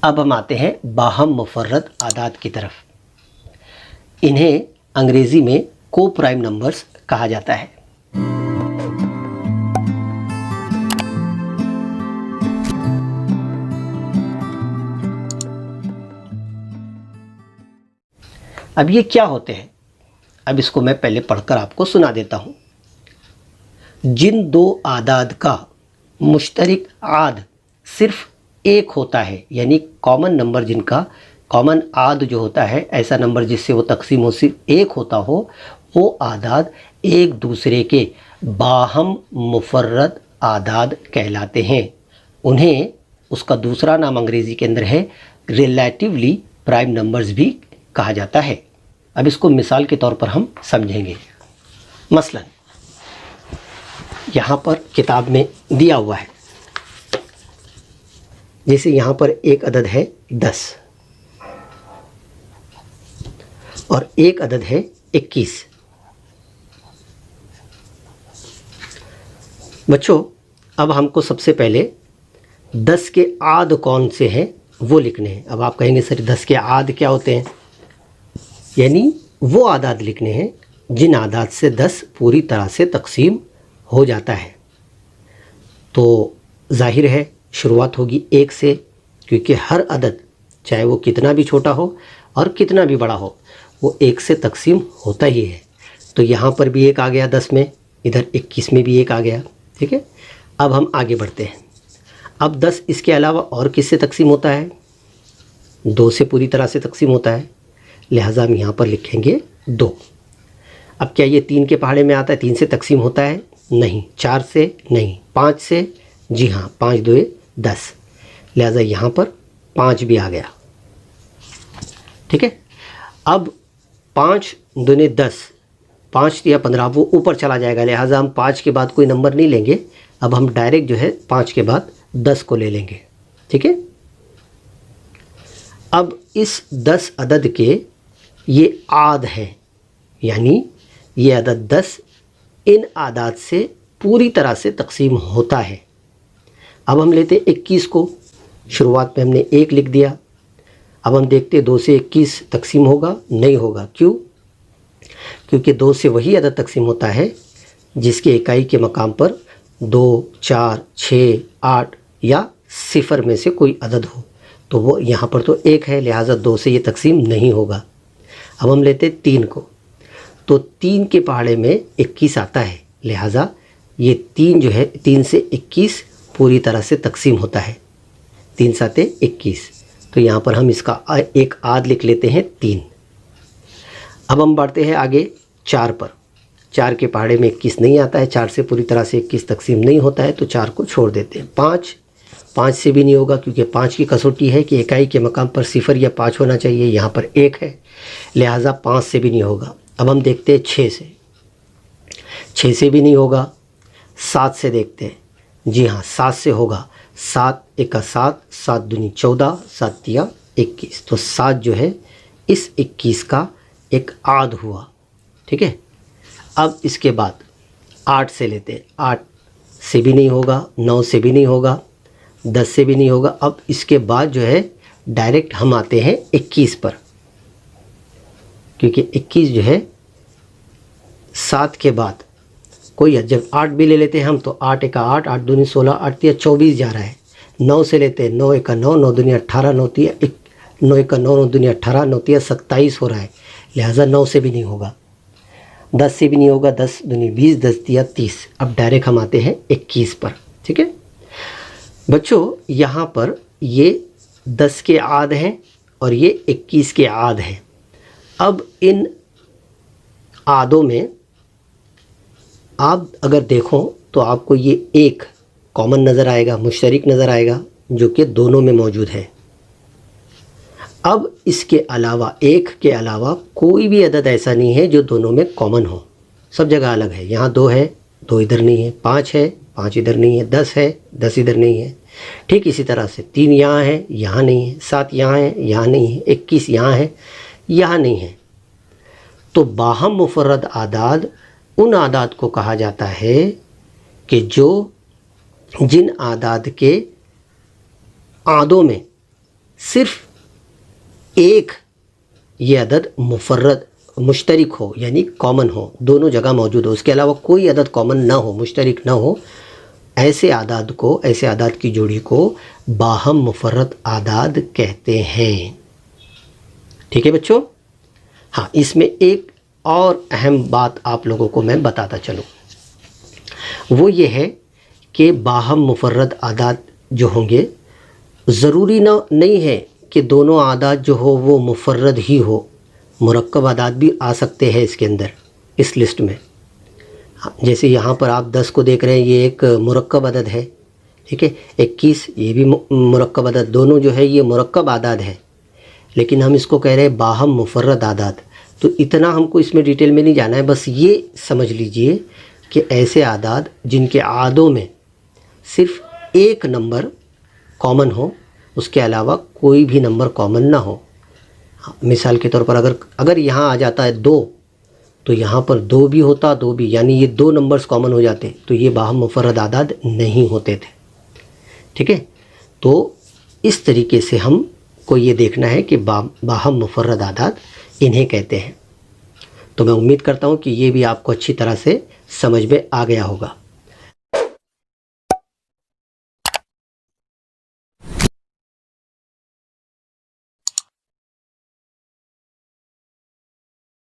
अब हम आते हैं बाहम मुफर्रद आदाद की तरफ। इन्हें अंग्रेज़ी में को प्राइम नंबर्स कहा जाता है। अब ये क्या होते हैं, अब इसको मैं पहले पढ़कर आपको सुना देता हूँ। जिन दो आदाद का मुश्तरक आद सिर्फ एक होता है, यानी कॉमन नंबर जिनका कॉमन आद जो होता है, ऐसा नंबर जिससे वो तकसीम हो सिर्फ एक होता हो, वो आदाद एक दूसरे के बाहम मुफर्रद आदाद कहलाते हैं। उन्हें उसका दूसरा नाम अंग्रेज़ी के अंदर है रिलेटिवली प्राइम नंबर्स भी कहा जाता है। अब इसको मिसाल के तौर पर हम समझेंगे। मसलन यहाँ पर किताब में दिया हुआ है, जैसे यहाँ पर एक अदद है 10 और एक अदद है 21। बच्चों, अब हमको सबसे पहले 10 के आद कौन से हैं वो लिखने हैं। अब आप कहेंगे सर 10 के आद क्या होते हैं? यानी वो आदाद लिखने हैं जिन आदाद से 10 पूरी तरह से तकसीम हो जाता है। तो जाहिर है शुरुआत होगी 1 से, क्योंकि हर अदद चाहे वो कितना भी छोटा हो और कितना भी बड़ा हो, वो 1 से तकसीम होता ही है। तो यहाँ पर भी 1 आ गया 10 में, इधर 21 में भी 1 आ गया। ठीक है, अब हम आगे बढ़ते हैं। अब 10 इसके अलावा और किससे तकसीम होता है? 2 से पूरी तरह से तकसीम होता है, लिहाजा हम यहाँ पर लिखेंगे 2। अब क्या ये 3 के पहाड़े में आता है? 3 से तकसीम होता है? नहीं। 4 से? नहीं। 5 से? जी हाँ, 5 2 10, लिहाजा यहाँ पर 5 भी आ गया। ठीक है, अब 5 2 10, 5 या 15 वो ऊपर चला जाएगा, लिहाजा हम 5 के बाद कोई नंबर नहीं लेंगे। अब हम डायरेक्ट जो है 5 के बाद 10 को ले लेंगे। ठीक है, अब इस 10 अदद के ये आद हैं, यानी ये अदद 10 इन आदाद से पूरी तरह से तकसीम होता है। अब हम लेते 21 को, शुरुआत में हमने 1 लिख दिया। अब हम देखते 2 से 21 तकसीम होगा? नहीं होगा। क्यों? क्योंकि 2 से वही अदद तकसीम होता है जिसके इकाई के मकाम पर 2 4 6 8 या 0 में से कोई अदद हो, तो वो यहाँ पर तो 1 है, लिहाजा 2 से ये तकसीम नहीं होगा। अब हम लेते 3 को, तो 3 के पहाड़े में 21 आता है, लिहाजा ये 3 जो है 3 से 21 पूरी तरह से तकसीम होता है। 3 7 21, तो यहाँ पर हम इसका एक आद लिख लेते हैं 3। अब हम बढ़ते हैं आगे 4 पर। 4 के पहाड़े में 21 नहीं आता है, 4 से पूरी तरह से 21 तकसीम नहीं होता है, तो 4 को छोड़ देते हैं। 5 से भी नहीं होगा, क्योंकि 5 की कसौटी है कि इकाई के मकाम पर 0 या 5 होना चाहिए, यहाँ पर 1 है, लिहाजा 5 से भी नहीं होगा। अब हम देखते हैं 6 से, 6 से भी नहीं होगा। 7 से देखते हैं, जी हाँ 7 से होगा। 7 1 7, 7 दूनी 14, 7 3 21, तो 7 जो है इस 21 का एक आद हुआ। ठीक है, अब इसके बाद 8 से लेते हैं। 8 से भी नहीं होगा, 9 से भी नहीं होगा, 10 से भी नहीं होगा। अब इसके बाद जो है डायरेक्ट हम आते हैं 21 पर, क्योंकि 21 जो है 7 के बाद कोई, जब 8 भी ले लेते हैं हम, तो 8 1 8, 8 दूनी 16, 8 3 24 जा रहा है। 9 से लेते हैं, 9 1 9, 9 दूनी 18, 9 3 9 1 9, 9 दूनी 18, 9 3 27 हो रहा है, लिहाजा 9 से भी नहीं होगा। 10 से भी नहीं होगा, 10 दूनी 20, 10 3 30। अब डायरेक्ट हम आते हैं 21 पर। ठीक है बच्चों, यहाँ पर ये 10 के आद हैं और ये 21 के आद हैं। अब इन आदों में आप अगर देखो तो आपको ये एक कॉमन नज़र आएगा, मुश्तरक नज़र आएगा, जो कि दोनों में मौजूद है। अब इसके अलावा, एक के अलावा कोई भी अदद ऐसा नहीं है जो दोनों में कॉमन हो, सब जगह अलग है। यहाँ 2 है, 2 इधर नहीं है, 5 है, 5 इधर नहीं है, 10 है, 10 इधर नहीं है। ठीक इसी तरह से 3 यहाँ है, यहाँ नहीं है, 7 यहाँ है, यहाँ नहीं है, 21 यहाँ है, यहाँ नहीं है। तो बाहम मुफर्रद आदाद उन आदाद को कहा जाता है कि जो जिन आदाद के आदों में सिर्फ एक ये अदद मुफर्रद मुश्तरिक हो, यानी कॉमन हो, दोनों जगह मौजूद हो, उसके अलावा कोई अदद कॉमन ना हो, मुश्तरिक ना हो, ऐसे आदाद को, ऐसे आदाद की जोड़ी को बाहम मुफर्रद आदाद कहते हैं। ठीक है बच्चों। हाँ, इसमें एक और अहम बात आप लोगों को मैं बताता चलूँ, वो ये है कि बाहम मुफर्रद आदाद जो होंगे, ज़रूरी नहीं है कि दोनों आदाद जो हो वो मुफर्रद ही हो, मुरक्कब आदाद भी आ सकते हैं इसके अंदर, इस लिस्ट में। जैसे यहाँ पर आप 10 को देख रहे हैं, ये एक मुरक्कब अदद है। ठीक है, 21 ये भी मुरक्कब अदद, दोनों जो है ये मुरक्कब आदाद है, लेकिन हम इसको कह रहे हैं बाहम मुफर्रद आदाद। तो इतना हमको इसमें डिटेल में नहीं जाना है, बस ये समझ लीजिए कि ऐसे आदाद जिनके आदों में सिर्फ एक नंबर कॉमन हो, उसके अलावा कोई भी नंबर कॉमन ना हो। मिसाल के तौर पर अगर यहाँ आ जाता है 2, तो यहाँ पर 2 भी होता, 2 भी, यानी ये 2 नंबर्स कॉमन हो जाते, तो ये बाहम मुफर्रद आदाद नहीं होते थे। ठीक है, तो इस तरीके से हमको ये देखना है कि बाहम मुफर्रद आदाद इन्हें कहते हैं। तो मैं उम्मीद करता हूँ कि ये भी आपको अच्छी तरह से समझ में आ गया होगा।